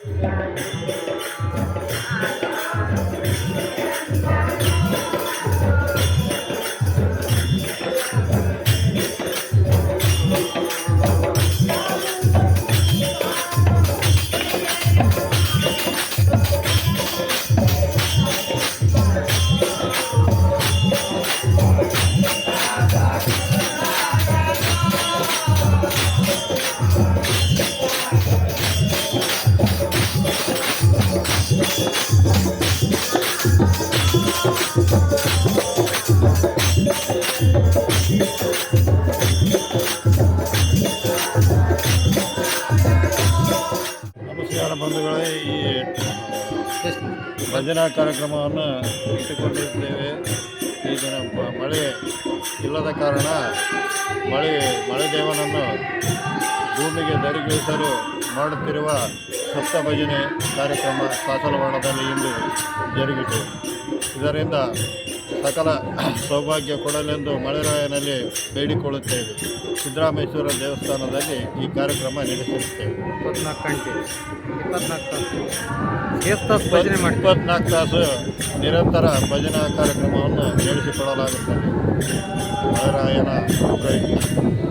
ನಮಸ್ಕಾರ ಬಂಧುಗಳೇ, ಈ ಭಜನಾ ಕಾರ್ಯಕ್ರಮವನ್ನು ಇಟ್ಟುಕೊಂಡಿದ್ದೇವೆ. ಈ ದಿನ ಮಳೆ ಇಲ್ಲದ ಕಾರಣ ಮಳೆ ದೇವನನ್ನು ಭೂಮಿಗೆ ಧರಿಗಿಳಿಸಲು ಮಾಡುತ್ತಿರುವ ಸಪ್ತ ಭಜನೆ ಕಾರ್ಯಕ್ರಮ ಕಾಸರವಾಡದಲ್ಲಿ ಇಂದು ಜರುಗಿತು. ಇದರಿಂದ ಸಕಲ ಸೌಭಾಗ್ಯ ಕೊಡಲೆಂದು ಮಳೆರಾಯನಲ್ಲಿ ಬೇಡಿಕೊಳ್ಳುತ್ತೇವೆ. ಸಿದ್ದರಾಮೇಶ್ವರ ದೇವಸ್ಥಾನದಲ್ಲಿ ಈ ಕಾರ್ಯಕ್ರಮ ನಡೆಸುತ್ತೇವೆ. 24 ತಾಸು ನಿರಂತರ ಭಜನಾ ಕಾರ್ಯಕ್ರಮವನ್ನು ನಡೆಸಿಕೊಡಲಾಗುತ್ತದೆ. ಮಳೆರಾಯನ ಪ್ರಯುಕ್ತ